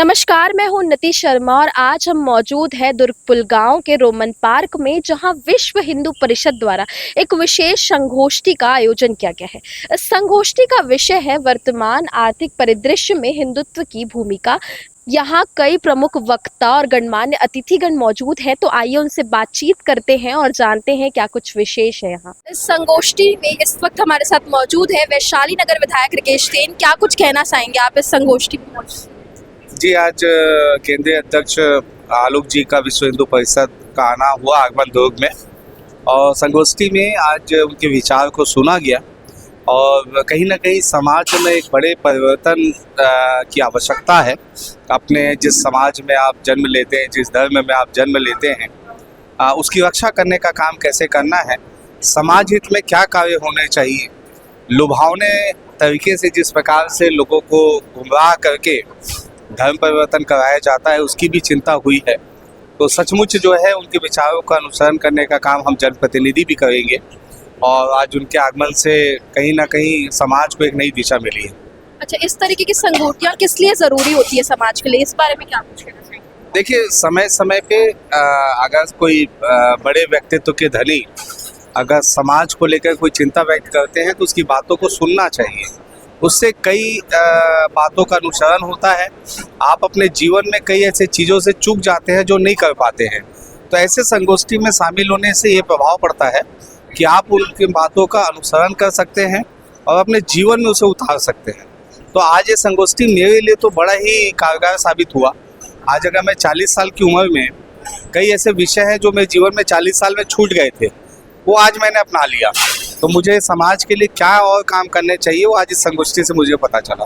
नमस्कार, मैं हूं नति शर्मा और आज हम मौजूद हैं दुर्गपुर गांव के रोमन पार्क में, जहां विश्व हिंदू परिषद द्वारा एक विशेष संगोष्ठी का आयोजन किया गया है। इस संगोष्ठी का विषय है वर्तमान आर्थिक परिदृश्य में हिंदुत्व की भूमिका। यहाँ कई प्रमुख वक्ता और गणमान्य अतिथिगण मौजूद हैं, तो आइए उनसे बातचीत करते हैं और जानते हैं क्या कुछ विशेष है यहाँ। इस संगोष्ठी में इस वक्त हमारे साथ मौजूद है वैशाली नगर विधायक राकेश सेन। क्या कुछ कहना चाहेंगे आप इस संगोष्ठी में? जी, आज केंद्रीय अध्यक्ष आलोक जी का विश्व हिंदू परिषद का आना हुआ आगमन दुर्ग में, और संगोष्ठी में आज उनके विचार को सुना गया और कहीं ना कहीं समाज में एक बड़े परिवर्तन की आवश्यकता है। अपने जिस समाज में आप जन्म लेते हैं, जिस धर्म में आप जन्म लेते हैं, उसकी रक्षा करने का काम कैसे करना है, समाज हित में क्या कार्य होने चाहिए। लुभावने तरीके से जिस प्रकार से लोगों को गुमराह करके धर्म परिवर्तन कराया जाता है, उसकी भी चिंता हुई है। तो सचमुच जो है उनके विचारों का अनुसरण करने का काम हम जनप्रतिनिधि भी करेंगे, और आज उनके आगमन से कहीं ना कहीं समाज को एक नई दिशा मिली है। अच्छा, इस तरीके की संगोष्ठियाँ किस लिए ज़रूरी होती है समाज के लिए, इस बारे में क्या कुछ कहना चाहिए? देखिए, समय समय पे अगर कोई बड़े व्यक्तित्व के धनी अगर समाज को लेकर कोई चिंता व्यक्त करते हैं तो उसकी बातों को सुनना चाहिए। उससे कई बातों का अनुसरण होता है। आप अपने जीवन में कई ऐसे चीज़ों से चूक जाते हैं जो नहीं कर पाते हैं, तो ऐसे संगोष्ठी में शामिल होने से ये प्रभाव पड़ता है कि आप उनकी बातों का अनुसरण कर सकते हैं और अपने जीवन में उसे उतार सकते हैं। तो आज ये संगोष्ठी मेरे लिए तो बड़ा ही कारगर साबित हुआ। आज अगर मैं 40 साल की उम्र में कई ऐसे विषय हैं जो मेरे जीवन में 40 साल में छूट गए थे, वो आज मैंने अपना लिया। तो मुझे समाज के लिए क्या और काम करने चाहिए, वो आज इस संगोष्ठी से मुझे पता चला।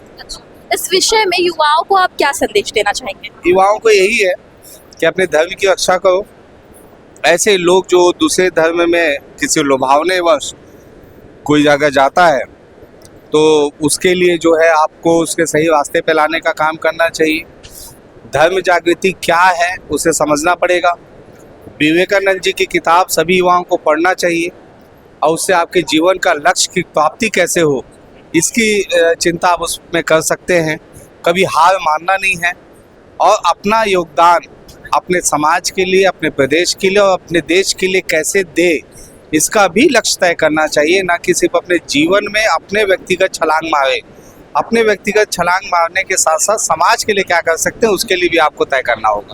इस विषय में युवाओं को आप क्या संदेश देना चाहेंगे? युवाओं को यही है कि अपने धर्म की रक्षा करो। ऐसे लोग जो दूसरे धर्म में किसी लुभावने वश कोई जगह जाता है, तो उसके लिए जो है आपको उसके सही रास्ते पे लाने का काम करना चाहिए। धर्म जागृति क्या है उसे समझना पड़ेगा। विवेकानंद जी की किताब सभी युवाओं को पढ़ना चाहिए, और उससे आपके जीवन का लक्ष्य की प्राप्ति कैसे हो, इसकी चिंता आप उसमें कर सकते हैं। कभी हार मानना नहीं है, और अपना योगदान अपने समाज के लिए, अपने प्रदेश के लिए और अपने देश के लिए कैसे दे, इसका भी लक्ष्य तय करना चाहिए। ना कि सिर्फ अपने जीवन में अपने व्यक्तिगत छलांग मारे। अपने व्यक्तिगत छलांग मारने के साथ साथ समाज के लिए क्या कर सकते हैं, उसके लिए भी आपको तय करना होगा।